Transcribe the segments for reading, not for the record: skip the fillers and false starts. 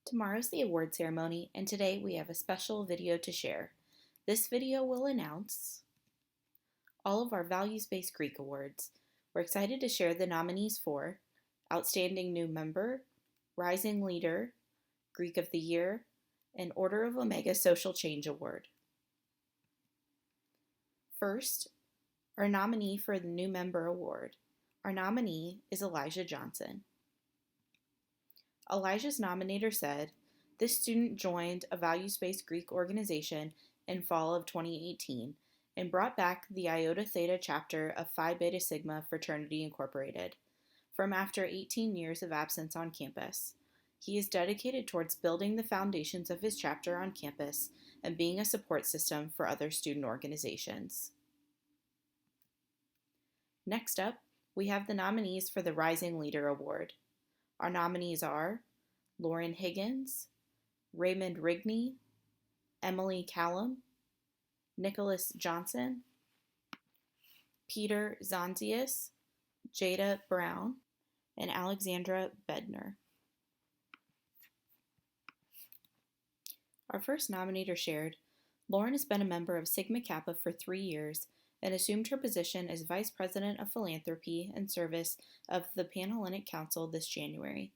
Tomorrow's the award ceremony, and today we have a special video to share. This video will announce all of our values-based Greek awards. We're excited to share the nominees for Outstanding New Member, Rising Leader, Greek of the Year, and Order of Omega Social Change Award. First, our nominee for the New Member Award. Our nominee is Elijah Johnson. Elijah's nominator said, "This student joined a values-based Greek organization in fall of 2018 and brought back the Iota Theta chapter of Phi Beta Sigma Fraternity Incorporated from after 18 years of absence on campus. He is dedicated towards building the foundations of his chapter on campus and being a support system for other student organizations." Next up, we have the nominees for the Rising Leader Award. Our nominees are Lauren Higgins, Raymond Rigney, Emily Callum, Nicholas Johnson, Peter Zonzius, Jada Brown, and Alexandra Bedner. Our first nominator shared, Lauren has been a member of Sigma Kappa for 3 years and assumed her position as Vice President of Philanthropy and Service of the Panhellenic Council this January.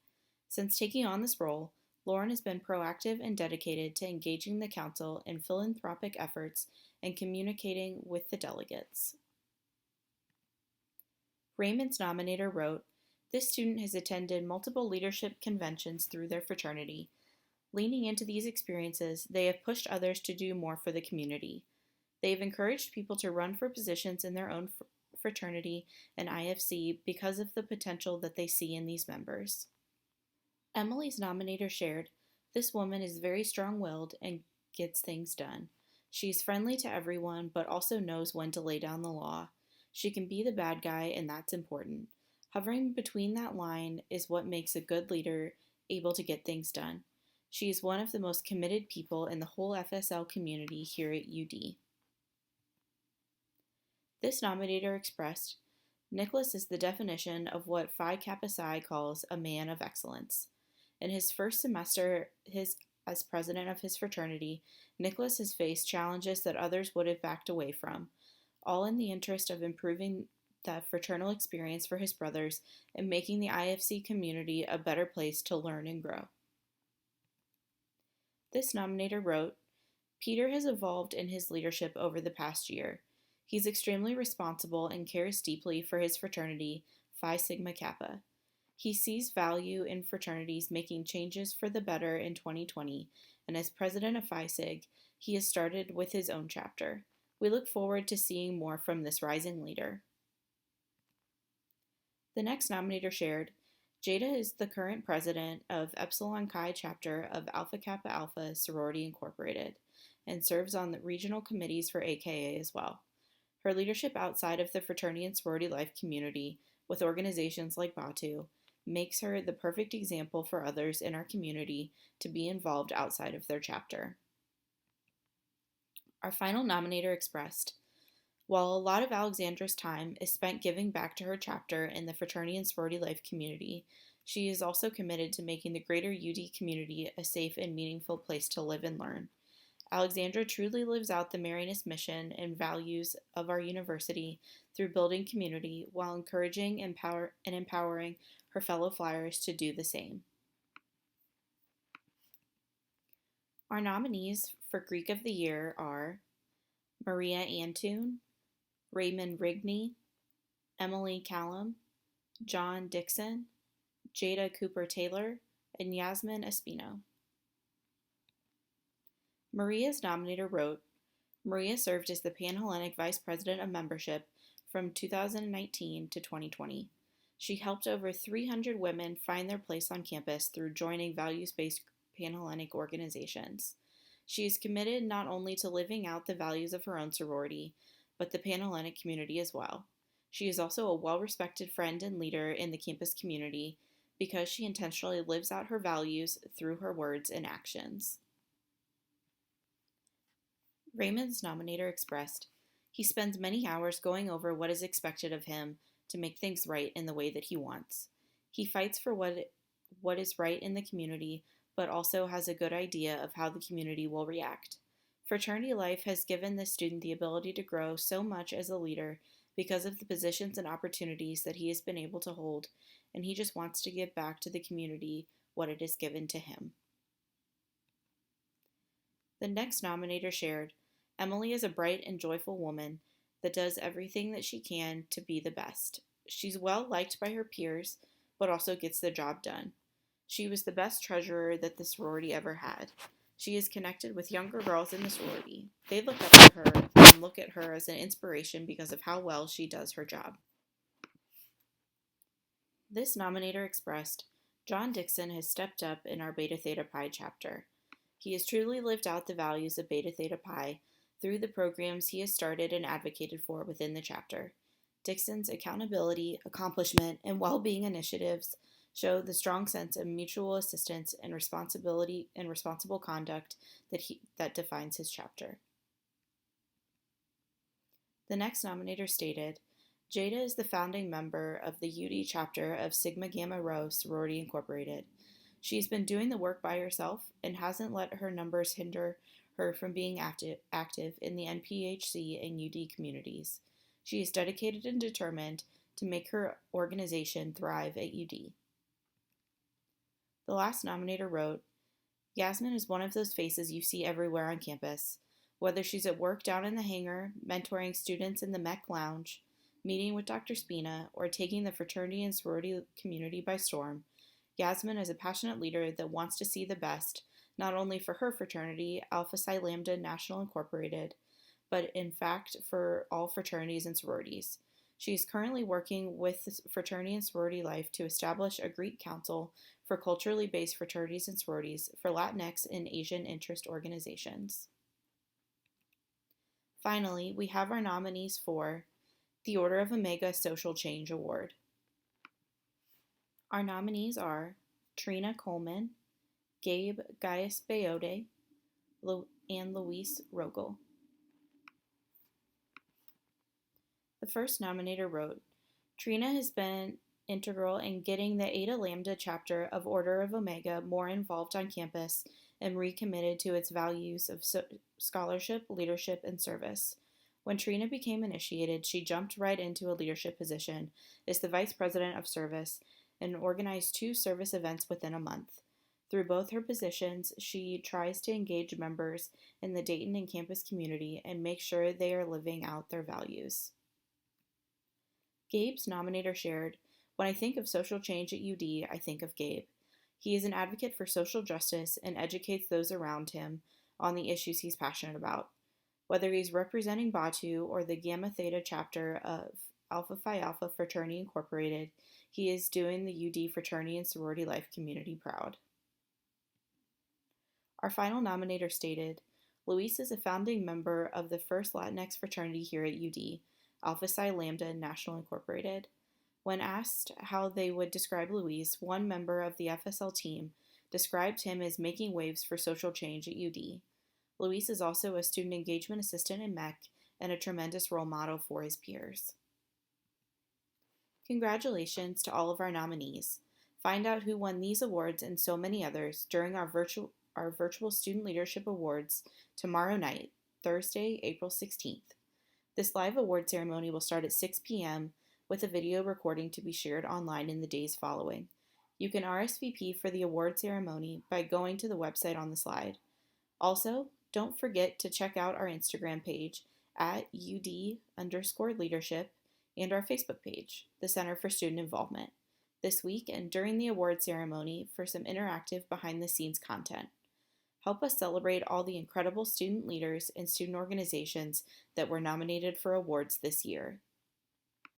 Since taking on this role, Lauren has been proactive and dedicated to engaging the Council in philanthropic efforts and communicating with the delegates. Raymond's nominator wrote, "This student has attended multiple leadership conventions through their fraternity. Leaning into these experiences, they have pushed others to do more for the community. They have encouraged people to run for positions in their own fraternity and IFC because of the potential that they see in these members." Emily's nominator shared, "This woman is very strong-willed and gets things done. She's friendly to everyone, but also knows when to lay down the law. She can be the bad guy, and that's important. Hovering between that line is what makes a good leader able to get things done. She is one of the most committed people in the whole FSL community here at UD." This nominator expressed, "Nicholas is the definition of what Phi Kappa Psi calls a man of excellence. In his first semester as president of his fraternity, Nicholas has faced challenges that others would have backed away from, all in the interest of improving the fraternal experience for his brothers and making the IFC community a better place to learn and grow." This nominator wrote, "Peter has evolved in his leadership over the past year. He's extremely responsible and cares deeply for his fraternity, Phi Sigma Kappa. He sees value in fraternities making changes for the better in 2020, and as president of Phi Sig, he has started with his own chapter. We look forward to seeing more from this rising leader." The next nominator shared, "Jada is the current president of Epsilon Chi chapter of Alpha Kappa Alpha Sorority Incorporated and serves on the regional committees for AKA as well. Her leadership outside of the fraternity and sorority life community with organizations like Batu makes her the perfect example for others in our community to be involved outside of their chapter." Our final nominator expressed, "While a lot of Alexandra's time is spent giving back to her chapter in the fraternity and sorority life community, she is also committed to making the greater UD community a safe and meaningful place to live and learn. Alexandra truly lives out the Marinus mission and values of our university through building community while encouraging and empowering her fellow flyers to do the same." Our nominees for Greek of the Year are Maria Antoon, Raymond Rigney, Emily Callum, John Dixon, Jada Cooper-Taylor, and Yasmin Espino. Maria's nominator wrote, "Maria served as the Panhellenic Vice President of Membership from 2019 to 2020. She helped over 300 women find their place on campus through joining values-based Panhellenic organizations. She is committed not only to living out the values of her own sorority, but the Panhellenic community as well. She is also a well-respected friend and leader in the campus community because she intentionally lives out her values through her words and actions." Raymond's nominator expressed, "He spends many hours going over what is expected of him to make things right in the way that he wants. He fights for what is right in the community but also has a good idea of how the community will react. Fraternity life has given this student the ability to grow so much as a leader because of the positions and opportunities that he has been able to hold, and he just wants to give back to the community what it has given to him. The next nominator shared, Emily is a bright and joyful woman that does everything that she can to be the best. She's well liked by her peers, but also gets the job done. She was the best treasurer that the sorority ever had. She is connected with younger girls in the sorority. They look up to her and look at her as an inspiration because of how well she does her job. This nominator expressed, John Dixon has stepped up in our Beta Theta Pi chapter. He has truly lived out the values of Beta Theta Pi through the programs he has started and advocated for within the chapter. Dixon's accountability, accomplishment, and well-being initiatives show the strong sense of mutual assistance and responsibility and responsible conduct that defines his chapter. The next nominator stated, Jada is the founding member of the UD chapter of Sigma Gamma Rho Sorority Incorporated. She's been doing the work by herself and hasn't let her numbers hinder her from being active in the NPHC and UD communities. She is dedicated and determined to make her organization thrive at UD. The last nominator wrote, Yasmin is one of those faces you see everywhere on campus. Whether she's at work down in the hangar, mentoring students in the MEC lounge, meeting with Dr. Spina, or taking the fraternity and sorority community by storm, Yasmin is a passionate leader that wants to see the best, not only for her fraternity, Alpha Psi Lambda National Incorporated, but in fact for all fraternities and sororities. She is currently working with the Fraternity and Sorority Life to establish a Greek Council for culturally based fraternities and sororities for Latinx and Asian interest organizations. Finally, we have our nominees for the Order of Omega Social Change Award. Our nominees are Trina Coleman, Gabe Gaius Bayode, and Luis Rogel. The first nominator wrote, Trina has been integral in getting the Eta Lambda chapter of Order of Omega more involved on campus and recommitted to its values of scholarship, leadership, and service. When Trina became initiated, she jumped right into a leadership position as the Vice President of Service and organized 2 service events within a month. Through both her positions, she tries to engage members in the Dayton and campus community and make sure they are living out their values. Gabe's nominator shared, When I think of social change at UD, I think of Gabe. He is an advocate for social justice and educates those around him on the issues he's passionate about. Whether he's representing Batu or the Gamma Theta chapter of Alpha Phi Alpha Fraternity Incorporated, he is doing the UD fraternity and sorority life community proud. Our final nominator stated, Luis is a founding member of the first Latinx fraternity here at UD, Alpha Psi Lambda National Incorporated. When asked how they would describe Luis, one member of the FSL team described him as making waves for social change at UD. Luis is also a student engagement assistant in MEC and a tremendous role model for his peers. Congratulations to all of our nominees. Find out who won these awards and so many others during our virtual Student Leadership Awards tomorrow night, Thursday, April 16th. This live award ceremony will start at 6 p.m. with a video recording to be shared online in the days following. You can RSVP for the award ceremony by going to the website on the slide. Also, don't forget to check out our Instagram page at UD_leadership and our Facebook page, the Center for Student Involvement, this week and during the award ceremony for some interactive behind-the-scenes content. Help us celebrate all the incredible student leaders and student organizations that were nominated for awards this year.